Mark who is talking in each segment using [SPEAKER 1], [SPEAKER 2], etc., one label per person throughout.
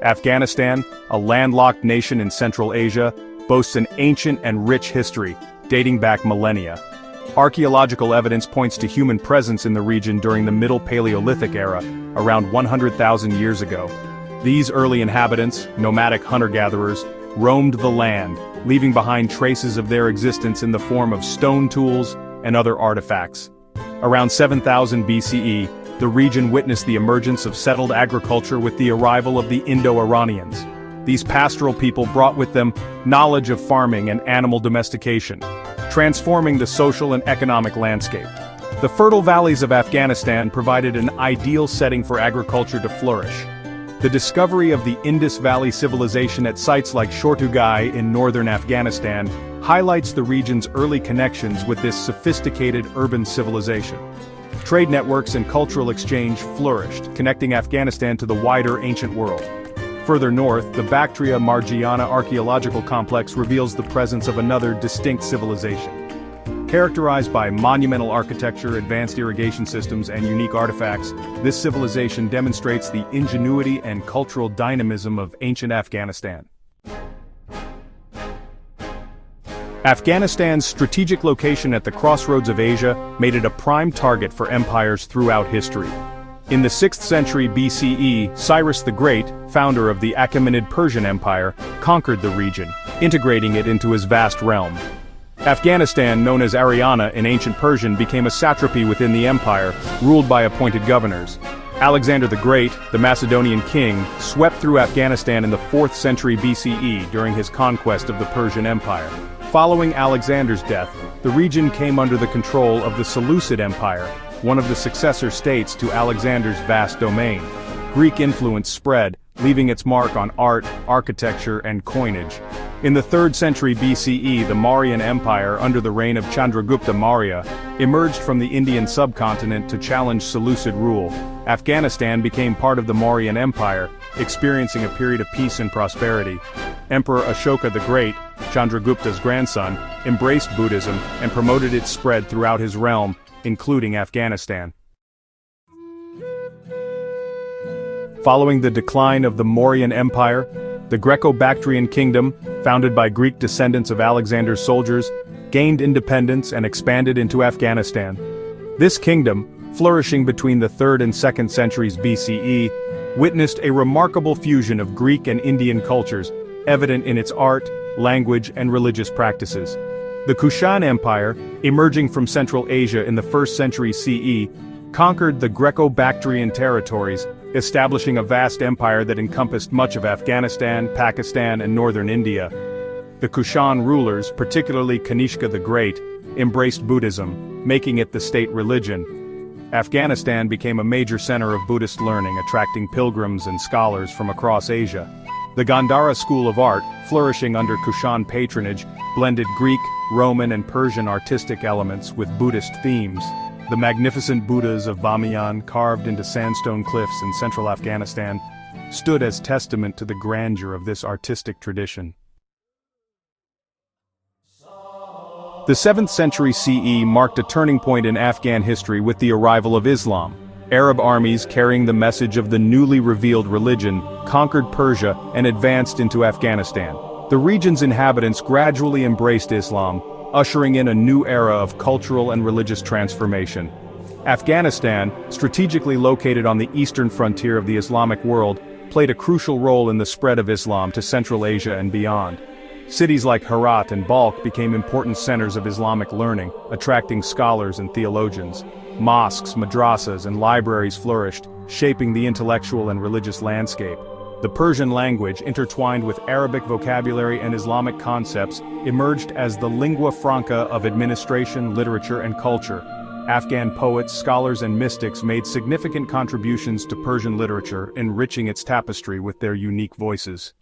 [SPEAKER 1] Afghanistan, a landlocked nation in Central Asia, boasts an ancient and rich history, dating back millennia. Archaeological evidence points to human presence in the region during the Middle Paleolithic era, around 100,000 years ago. These early inhabitants, nomadic hunter-gatherers, roamed the land, leaving behind traces of their existence in the form of stone tools and other artifacts. Around 7000 BCE, the region witnessed the emergence of settled agriculture with the arrival of the Indo-Iranians. These pastoral people brought with them knowledge of farming and animal domestication, transforming the social and economic landscape. The fertile valleys of Afghanistan provided an ideal setting for agriculture to flourish. The discovery of the Indus Valley Civilization at sites like Shortugai in northern Afghanistan highlights the region's early connections with this sophisticated urban civilization. Trade networks and cultural exchange flourished, connecting Afghanistan to the wider ancient world. Further north, the Bactria Margiana archaeological complex reveals the presence of another distinct civilization. Characterized by monumental architecture, advanced irrigation systems, and unique artifacts, this civilization demonstrates the ingenuity and cultural dynamism of ancient Afghanistan. Afghanistan's strategic location at the crossroads of Asia made it a prime target for empires throughout history. In the 6th century BCE, Cyrus the Great, founder of the Achaemenid Persian Empire, conquered the region, integrating it into his vast realm. Afghanistan, known as Ariana in ancient Persian, became a satrapy within the empire, ruled by appointed governors. Alexander the Great, the Macedonian king, swept through Afghanistan in the 4th century BCE during his conquest of the Persian Empire. Following Alexander's death, the region came under the control of the Seleucid Empire, one of the successor states to Alexander's vast domain. Greek influence spread, leaving its mark on art, architecture, and coinage. In the 3rd century BCE, the Mauryan Empire, under the reign of Chandragupta Maurya, emerged from the Indian subcontinent to challenge Seleucid rule. Afghanistan became part of the Mauryan Empire, experiencing a period of peace and prosperity. Emperor Ashoka the Great, Chandragupta's grandson, embraced Buddhism and promoted its spread throughout his realm, including Afghanistan. Following the decline of the Mauryan Empire, the Greco-Bactrian kingdom, founded by Greek descendants of Alexander's soldiers, gained independence and expanded into Afghanistan. This kingdom, flourishing between the 3rd and 2nd centuries BCE, witnessed a remarkable fusion of Greek and Indian cultures, evident in its art, language, and religious practices. The Kushan Empire, emerging from Central Asia in the 1st century CE, conquered the Greco-Bactrian territories, establishing a vast empire that encompassed much of Afghanistan, Pakistan, and northern India. The Kushan rulers, particularly Kanishka the Great, embraced Buddhism, making it the state religion. Afghanistan became a major center of Buddhist learning, attracting pilgrims and scholars from across Asia. The Gandhara school of art, flourishing under Kushan patronage, blended Greek, Roman, and Persian artistic elements with Buddhist themes. The magnificent Buddhas of Bamiyan, carved into sandstone cliffs in central Afghanistan, stood as testament to the grandeur of this artistic tradition. The 7th century CE marked a turning point in Afghan history with the arrival of Islam. Arab armies carrying the message of the newly revealed religion conquered Persia and advanced into Afghanistan. The region's inhabitants gradually embraced Islam, ushering in a new era of cultural and religious transformation. Afghanistan, strategically located on the eastern frontier of the Islamic world, played a crucial role in the spread of Islam to Central Asia and beyond. Cities like Herat and Balkh became important centers of Islamic learning, attracting scholars and theologians. Mosques, madrasas, and libraries flourished, shaping the intellectual and religious landscape. The Persian language, intertwined with Arabic vocabulary and Islamic concepts, emerged as the lingua franca of administration, literature, and culture. Afghan poets, scholars, and mystics made significant contributions to Persian literature, enriching its tapestry with their unique voices.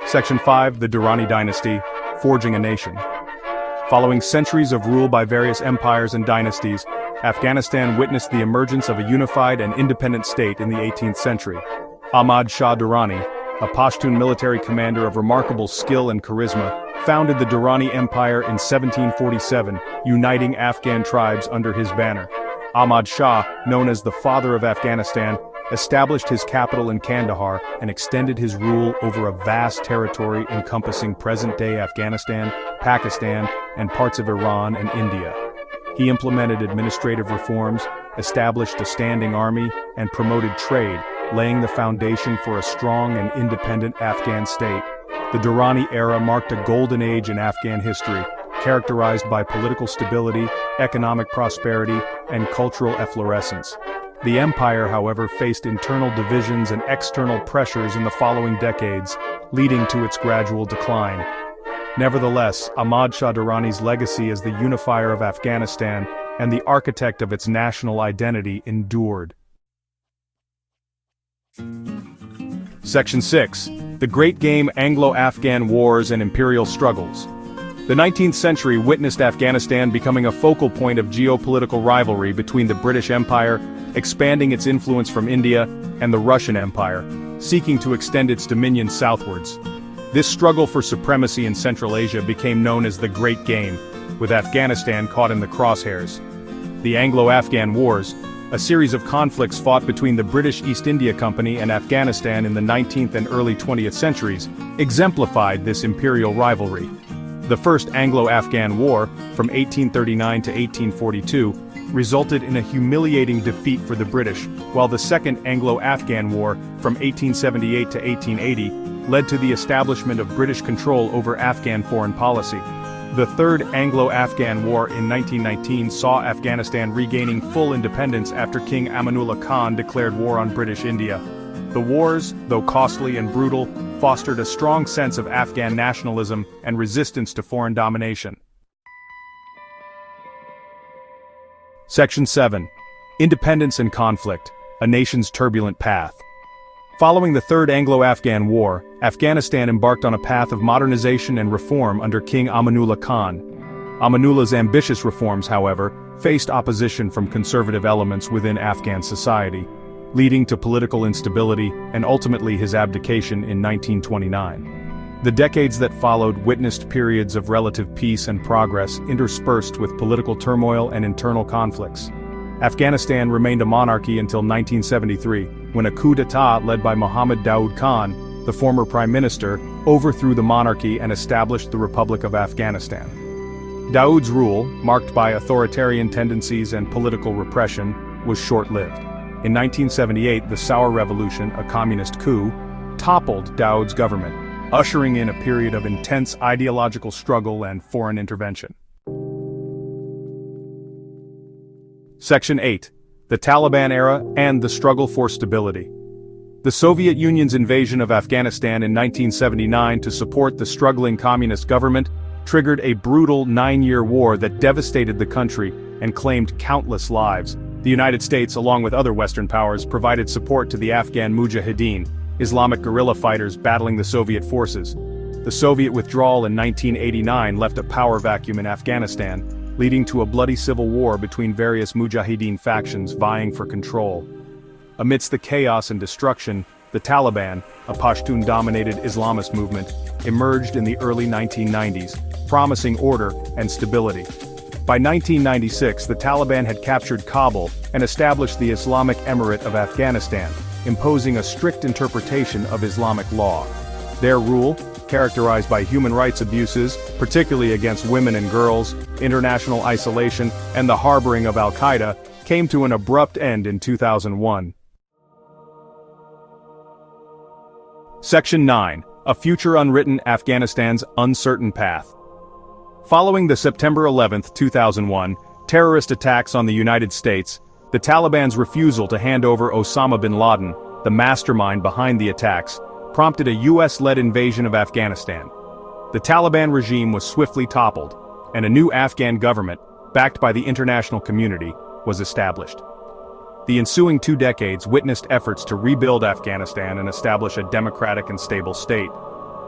[SPEAKER 1] Section 5, the Durrani Dynasty, Forging a Nation. Following centuries of rule by various empires and dynasties, Afghanistan witnessed the emergence of a unified and independent state in the 18th century. Ahmad Shah Durrani, a Pashtun military commander of remarkable skill and charisma, founded the Durrani Empire in 1747, uniting Afghan tribes under his banner. Ahmad Shah, known as the Father of Afghanistan, established his capital in Kandahar and extended his rule over a vast territory encompassing present-day Afghanistan, Pakistan, and parts of Iran and India. He implemented administrative reforms, established a standing army, and promoted trade, laying the foundation for a strong and independent Afghan state. The Durrani era marked a golden age in Afghan history, characterized by political stability, economic prosperity, and cultural efflorescence. The empire, however, faced internal divisions and external pressures in the following decades, leading to its gradual decline. Nevertheless, Ahmad Shah Durrani's legacy as the unifier of Afghanistan and the architect of its national identity endured. Section 6. The Great Game: Anglo-Afghan Wars and Imperial Struggles. The 19th century witnessed Afghanistan becoming a focal point of geopolitical rivalry between the British Empire, expanding its influence from India, and the Russian Empire, seeking to extend its dominion southwards. This struggle for supremacy in Central Asia became known as the Great Game, with Afghanistan caught in the crosshairs. The Anglo-Afghan Wars, a series of conflicts fought between the British East India Company and Afghanistan in the 19th and early 20th centuries, exemplified this imperial rivalry. The First Anglo-Afghan War, from 1839 to 1842, resulted in a humiliating defeat for the British, while the Second Anglo-Afghan War, from 1878 to 1880, led to the establishment of British control over Afghan foreign policy. The Third Anglo-Afghan War in 1919 saw Afghanistan regaining full independence after King Amanullah Khan declared war on British India. The wars, though costly and brutal, fostered a strong sense of Afghan nationalism and resistance to foreign domination. Section 7. Independence and Conflict: A Nation's Turbulent Path. Following the Third Anglo-Afghan War, Afghanistan embarked on a path of modernization and reform under King Amanullah Khan. Amanullah's ambitious reforms, however, faced opposition from conservative elements within Afghan society, leading to political instability and ultimately his abdication in 1929. The decades that followed witnessed periods of relative peace and progress interspersed with political turmoil and internal conflicts. Afghanistan remained a monarchy until 1973, when a coup d'etat led by Mohammad Daoud Khan, the former prime minister, overthrew the monarchy and established the Republic of Afghanistan. Daoud's rule, marked by authoritarian tendencies and political repression, was short-lived. In 1978, the Saur Revolution, a communist coup, toppled Daoud's government, ushering in a period of intense ideological struggle and foreign intervention. Section 8. The Taliban Era and the Struggle for Stability. The Soviet Union's invasion of Afghanistan in 1979 to support the struggling communist government triggered a brutal 9-year war that devastated the country and claimed countless lives. The United States, along with other Western powers, provided support to the Afghan Mujahideen, Islamic guerrilla fighters battling the Soviet forces. The Soviet withdrawal in 1989 left a power vacuum in Afghanistan, leading to a bloody civil war between various Mujahideen factions vying for control. Amidst the chaos and destruction, the Taliban, a Pashtun-dominated Islamist movement, emerged in the early 1990s, promising order and stability. By 1996, the Taliban had captured Kabul and established the Islamic Emirate of Afghanistan, imposing a strict interpretation of Islamic law. Their rule, characterized by human rights abuses, particularly against women and girls, international isolation, and the harboring of al-Qaeda, came to an abrupt end in 2001. Section 9. A Future Unwritten: Afghanistan's Uncertain Path. Following the September 11, 2001, terrorist attacks on the United States, the Taliban's refusal to hand over Osama bin Laden, the mastermind behind the attacks, prompted a US-led invasion of Afghanistan. The Taliban regime was swiftly toppled, and a new Afghan government, backed by the international community, was established. The ensuing 2 decades witnessed efforts to rebuild Afghanistan and establish a democratic and stable state.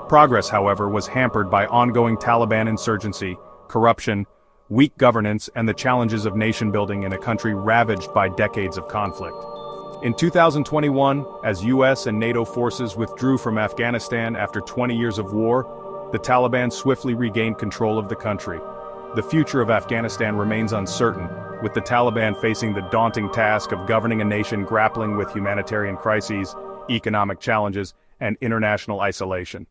[SPEAKER 1] Progress, however, was hampered by ongoing Taliban insurgency, corruption, weak governance, and the challenges of nation-building in a country ravaged by decades of conflict. In 2021, as US and NATO forces withdrew from Afghanistan after 20 years of war, the Taliban swiftly regained control of the country. the future of Afghanistan remains uncertain, with the Taliban facing the daunting task of governing a nation grappling with humanitarian crises, economic challenges, and international isolation.